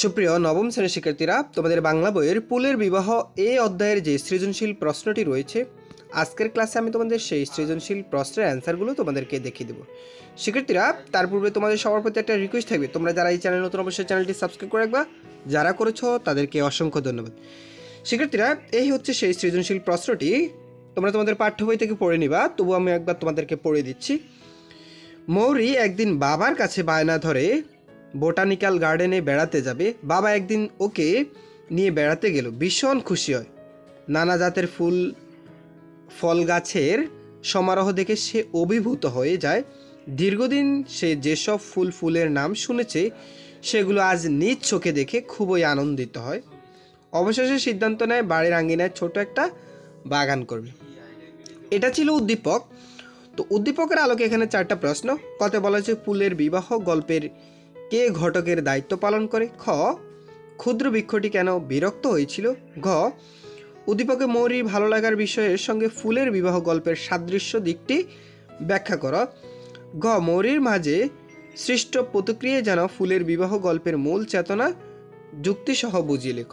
সুপ্রিয় নবম শ্রেণীর শিক্ষার্থীরা, তোমাদের বাংলা বইয়ের পুলের বিবাহ এই অধ্যায়ের যে সৃজনশীল প্রশ্নটি রয়েছে, আজকের ক্লাসে আমি তোমাদের সেই সৃজনশীল প্রশ্নের অ্যান্সারগুলো তোমাদেরকে দেখিয়ে দেবো। শিক্ষার্থীরা, তার পূর্বে তোমাদের সবার প্রতি একটা রিকোয়েস্ট থাকবে, তোমরা যারা এই চ্যানেল নতুন অবশ্যই চ্যানেলটি সাবস্ক্রাইব করে রাখবা, যারা করেছো তাদেরকে অসংখ্য ধন্যবাদ। শিক্ষার্থীরা, এই হচ্ছে সেই সৃজনশীল প্রশ্নটি, তোমরা তোমাদের পাঠ্য বই থেকে পড়ে নিবা, তবু আমি একবার তোমাদেরকে পড়ে দিচ্ছি। মৌরি একদিন বাবার কাছে বায়না ধরে বোটানিক্যাল গার্ডেনে বেড়াতে যাবে। বাবা একদিন ওকে নিয়ে বেড়াতে গেল, ভীষণ খুশি হয়। নানা জাতের ফল গাছের সমারোহ দেখে সে অভিভূত হয়ে যায়। দীর্ঘদিন সে যেসব ফুলের নাম শুনেছে সেগুলো আজ নিজ চোখে দেখে খুবই আনন্দিত হয়। অবশেষে সিদ্ধান্ত নেয় বাড়ির আঙ্গিনায় ছোট একটা বাগান করবে। এটা ছিল উদ্দীপক। তো উদ্দীপকের আলোকে এখানে চারটা প্রশ্ন। কত বলা হয়েছে ফুলের বিবাহ গল্পের কে ঘটকের দায়িত্ব পালন করে? খ, ক্ষুদ্র বৃক্ষটি কেন বিরক্ত হয়েছিল? ঘ, উদ্দীপকে মৌরির ভালো লাগার বিষয়ের সঙ্গে ফুলের বিবাহ গল্পের সাদৃশ্য দিকটি ব্যাখ্যা কর। ঘ, মৌরির মাঝে সৃষ্ট প্রতিক্রিয়া যেন ফুলের বিবাহ গল্পের মূল চেতনা যুক্তিসহ বুঝিয়ে লেখ।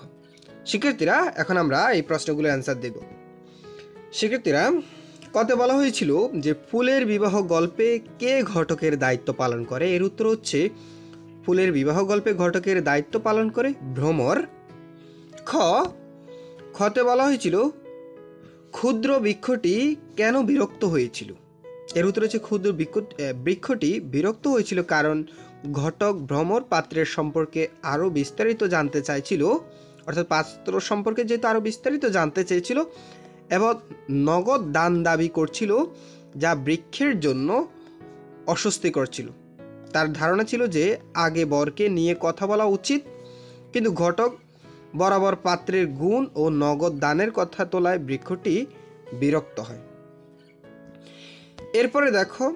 শিক্ষার্থীরা, এখন আমরা এই প্রশ্নগুলো অ্যান্সার দেব। শিক্ষার্থীরা, কত বলা হয়েছিল যে ফুলের বিবাহ গল্পে কে ঘটকের দায়িত্ব পালন করে? এর উত্তর হচ্ছে ফুলের বিবাহ গল্পে ঘটকের দায়িত্ব পালন করে ভ্রমর। খতে বলা হয়েছিল ক্ষুদ্র বৃক্ষটি কেন বিরক্ত হয়েছিল? এর উত্তর হচ্ছে ক্ষুদ্র বৃক্ষটি বিরক্ত হয়েছিল কারণ ঘটক ভ্রমর পাত্রের সম্পর্কে আরও বিস্তারিত জানতে চাইছিল, অর্থাৎ পাত্র সম্পর্কে যেহেতু আরও বিস্তারিত জানতে চেয়েছিল এবং নগদ দান দাবি করছিল, যা বৃক্ষের জন্য অস্বস্তিকর ছিল। তার ধারণা ছিল যে আগে বরকে নিয়ে কথা বলা উচিত, কিন্তু ঘটক বরাবর পাত্রের গুণ ও নগদ দানের কথা তোলায় বৃক্ষটি বিরক্ত হয়। এরপরে দেখো,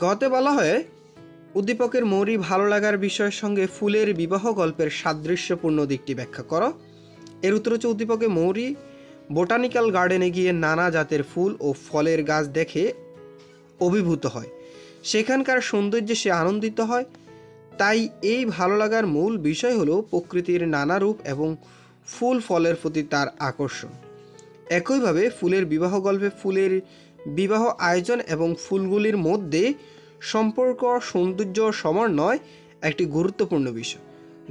গতে বলা হয় উদ্দীপকের মৌরি ভালো লাগার বিষয়ের সঙ্গে ফুলের বিবাহ গল্পের সাদৃশ্যপূর্ণ দিকটি ব্যাখ্যা করো। এর উত্তর হচ্ছে উদ্দীপকে মৌরি বোটানিক্যাল গার্ডেনে গিয়ে নানা জাতের ফুল ও ফলের গাছ দেখে অভিভূত হয়, সেখানকার সৌন্দর্যে সে আনন্দিত হয়। তাই এই ভালো লাগার মূল বিষয় হলো প্রকৃতির নানা রূপ এবং ফুল ফলের প্রতি তার আকর্ষণ। একইভাবে ফুলের বিবাহ গল্পে ফুলের বিবাহ আয়োজন এবং ফুলগুলির মধ্যে সম্পর্ক, সৌন্দর্য সমন্বয় একটি গুরুত্বপূর্ণ বিষয়।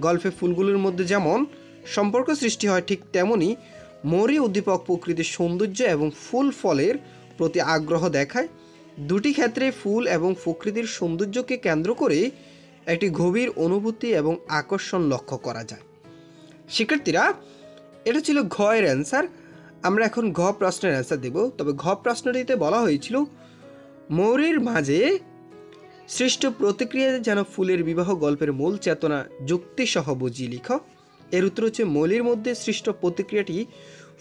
গল্পে ফুলগুলির মধ্যে যেমন সম্পর্ক সৃষ্টি হয়, ঠিক তেমনি মৌরি উদ্দীপক প্রকৃতির সৌন্দর্য এবং ফুল ফলের প্রতি আগ্রহ দেখায়। দুটি ক্ষেত্রে ফুল এবং প্রকৃতির সৌন্দর্যকে কেন্দ্র করে একটি গভীর অনুভূতি এবং আকর্ষণ লক্ষ্য করা যায়। শিক্ষার্থীরা, এটা ছিল ঘ এর অ্যান্সার। আমরা এখন ঘ প্রশ্নের অ্যান্সার দেব। তবে ঘ প্রশ্নটিতে বলা হয়েছিল মৌরির মাঝে সৃষ্ট প্রতিক্রিয়া যেন ফুলের বিবাহ গল্পের মূল চেতনা যুক্তিসহ বুঝিয়ে লিখ। এর উত্তর হচ্ছে মৌলির মধ্যে সৃষ্ট প্রতিক্রিয়াটি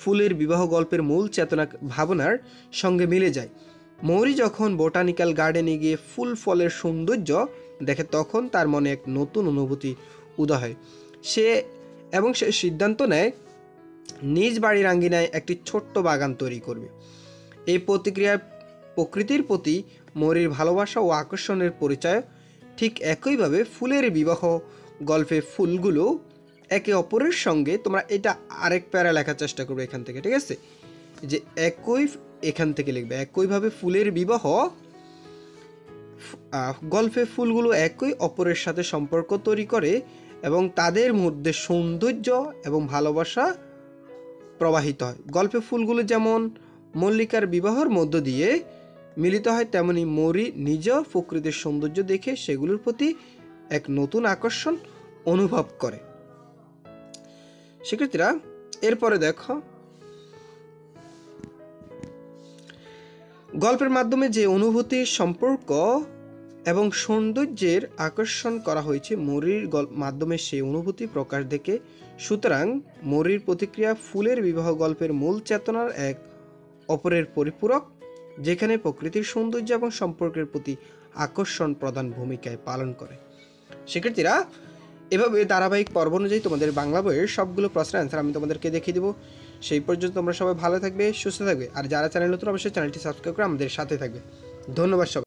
ফুলের বিবাহ গল্পের মূল চেতনা ভাবনার সঙ্গে মিলে যায়। মৌরি যখন বোটানিক্যাল গার্ডেনে গিয়ে ফুল ফলের সৌন্দর্য দেখে তখন তার মনে এক নতুন অনুভূতি উদয় হয়। সে সিদ্ধান্ত নেয় নিজ বাড়ির আঙ্গিনায় একটি ছোট্ট বাগান তৈরি করবে। এই প্রতিক্রিয়ার প্রকৃতির প্রতি মৌরির ভালোবাসা ও আকর্ষণের পরিচয়। ঠিক একইভাবে ফুলের বিবাহ গল্পে ফুলগুলো একে অপরের সঙ্গে, তোমরা এটা আরেক প্যারা লেখার চেষ্টা করবে এখান থেকে, ঠিক আছে? যে এখান থেকে লিখবে একইভাবে ফুলের বিবাহ গল্পে ফুলগুলো একই অপরের সাথে সম্পর্ক তৈরি করে এবং তাদের মধ্যে সৌন্দর্য এবং ভালোবাসা প্রবাহিত হয়। গল্পে ফুলগুলো যেমন মল্লিকার বিবাহের মধ্য দিয়ে মিলিত হয়, তেমনি মৌরি নিজ প্রকৃতির সৌন্দর্য দেখে সেগুলোর প্রতি এক নতুন আকর্ষণ অনুভব করে। শিক্ষার্থীরা, এরপরে দেখো, গল্পের মাধ্যমে যে অনুভূতির সম্পর্ক এবং সৌন্দর্যের আকর্ষণ করা হয়েছে, মৌরির মাধ্যমে সেই অনুভূতি প্রকাশ দেখে। সুতরাং মৌরির প্রতিক্রিয়া ফুলের বিবাহ গল্পের মূল চেতনার এক অপরের পরিপূরক, যেখানে প্রকৃতির সৌন্দর্য এবং সম্পর্কের প্রতি আকর্ষণ প্রধান ভূমিকায় পালন করে। শিক্ষার্থীরা, এভাবে ধারাবাহিক পর্ব অনুযায়ী তোমাদের বাংলা বইয়ের সবগুলো প্রশ্নের অ্যান্সার আমি তোমাদেরকে দেখিয়ে দেবো। সেই পর্যন্ত তোমরা সবাই ভালো থাকবে, সুস্থ থাকবে, আর যারা চ্যানেল নতুন অবশ্যই চ্যানেলটি সাবস্ক্রাইব করে আমাদের সাথে থাকবে। ধন্যবাদ সবাই।